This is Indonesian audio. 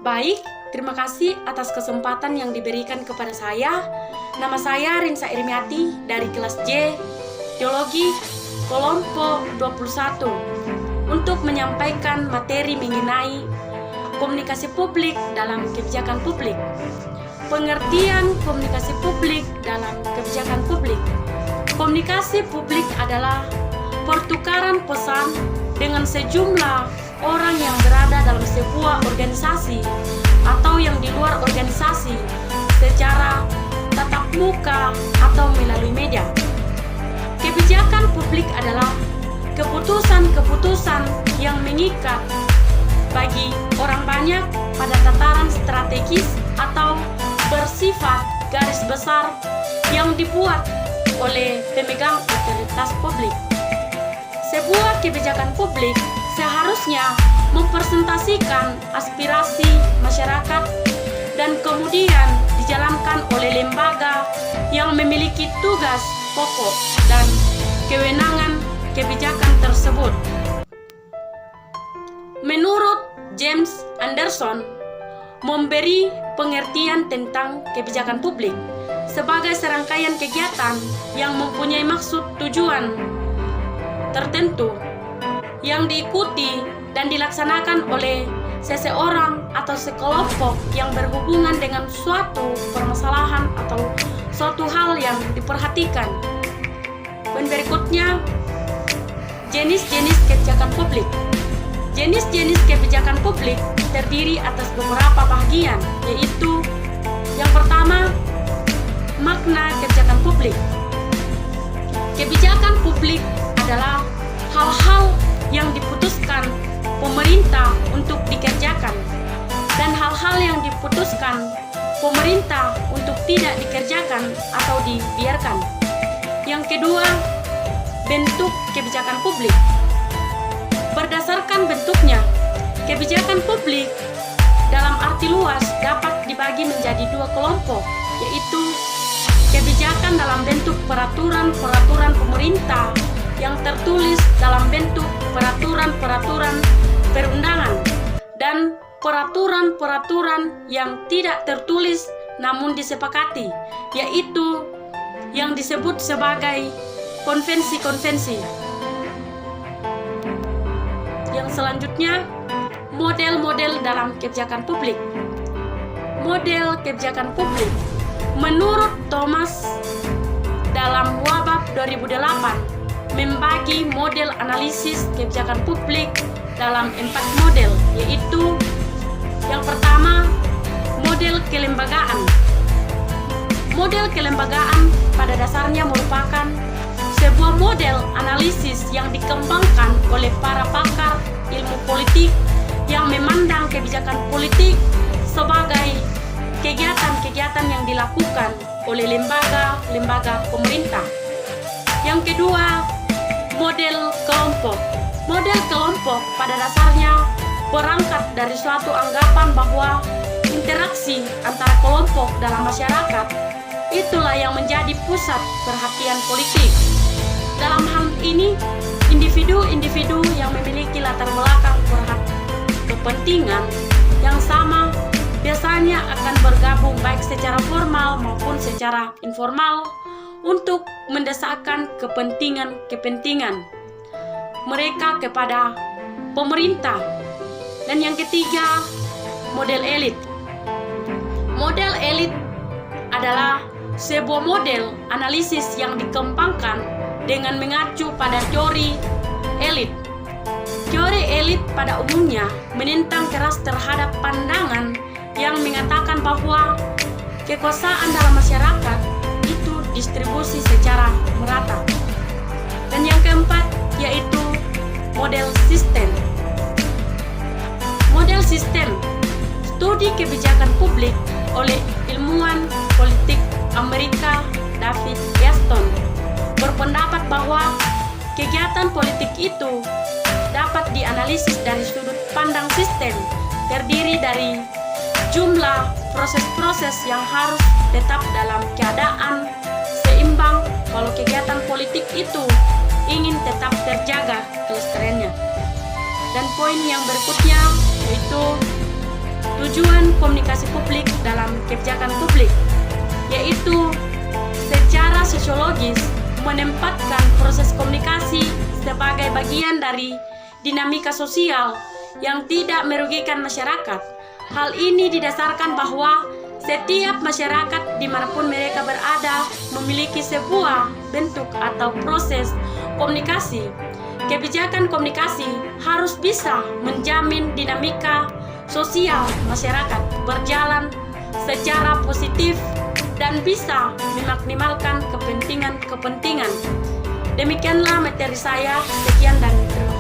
Baik, terima kasih atas kesempatan yang diberikan kepada saya. Nama saya Rinsa Irmiati dari kelas J, Teologi, kelompok 21, untuk menyampaikan materi mengenai komunikasi publik dalam kebijakan publik. Pengertian komunikasi publik dalam kebijakan publik. Komunikasi publik adalah pertukaran pesan dengan sejumlah orang yang berada dalam sebuah organisasi atau yang di luar organisasi secara tatap muka atau melalui media. Kebijakan publik adalah keputusan-keputusan yang mengikat bagi orang banyak pada tataran strategis atau bersifat garis besar yang dibuat oleh pemegang otoritas publik. Sebuah kebijakan publik seharusnya mempresentasikan aspirasi masyarakat dan kemudian dijalankan oleh lembaga yang memiliki tugas pokok dan kewenangan kebijakan tersebut. Menurut James Anderson, memberi pengertian tentang kebijakan publik sebagai serangkaian kegiatan yang mempunyai maksud tujuan tertentu yang diikuti dan dilaksanakan oleh seseorang atau sekelompok yang berhubungan dengan suatu permasalahan atau suatu hal yang diperhatikan. Berikutnya, jenis-jenis kebijakan publik. Jenis-jenis kebijakan publik terdiri atas beberapa bagian, yaitu yang pertama, makna kebijakan publik. Kebijakan publik adalah hal-hal yang diputuskan pemerintah untuk dikerjakan dan hal-hal yang diputuskan pemerintah untuk tidak dikerjakan atau dibiarkan. Yang kedua, bentuk kebijakan publik. Berdasarkan bentuknya, kebijakan publik dalam arti luas dapat dibagi menjadi dua kelompok, yaitu kebijakan dalam bentuk peraturan-peraturan pemerintah yang tertulis dalam bentuk peraturan-peraturan perundangan dan peraturan-peraturan yang tidak tertulis namun disepakati, yaitu yang disebut sebagai konvensi-konvensi. Yang selanjutnya, model-model dalam kebijakan publik. Model kebijakan publik menurut Thomas dalam Wabab 2008 membagi model analisis kebijakan publik dalam 4 model, yaitu yang pertama, model kelembagaan. Model kelembagaan pada dasarnya merupakan sebuah model analisis yang dikembangkan oleh para pakar ilmu politik yang memandang kebijakan politik sebagai kegiatan-kegiatan yang dilakukan oleh lembaga-lembaga pemerintah. Yang kedua, model kelompok. Model kelompok pada dasarnya berangkat dari suatu anggapan bahwa interaksi antara kelompok dalam masyarakat itulah yang menjadi pusat perhatian politik. Dalam hal ini, individu-individu yang memiliki latar belakang kepentingan yang sama biasanya akan bergabung baik secara formal maupun secara informal untuk mendesakkan kepentingan mereka kepada pemerintah. Dan yang ketiga, model elit. Model elit adalah sebuah model analisis yang dikembangkan dengan mengacu pada teori elit. Teori elit pada umumnya menentang keras terhadap pandangan yang mengatakan bahwa kekuasaan dalam masyarakat itu distribusi secara merata. Dan yang keempat yaitu model sistem. Model sistem, studi kebijakan publik oleh ilmuwan politik Amerika David Gaston, berpendapat bahwa kegiatan politik itu dapat dianalisis dari sudut pandang sistem, terdiri dari jumlah proses-proses yang harus tetap dalam keadaan seimbang kalau kegiatan politik itu ingin tetap terjaga kelestariannya. Dan poin yang berikutnya yaitu komunikasi publik dalam kebijakan publik, yaitu secara sosiologis menempatkan proses komunikasi sebagai bagian dari dinamika sosial yang tidak merugikan masyarakat. Hal ini didasarkan bahwa setiap masyarakat dimanapun mereka berada memiliki sebuah bentuk atau proses komunikasi. Kebijakan komunikasi harus bisa menjamin dinamika sosial masyarakat berjalan secara positif dan bisa memaksimalkan kepentingan-kepentingan. Demikianlah materi saya. Sekian dan terima kasih.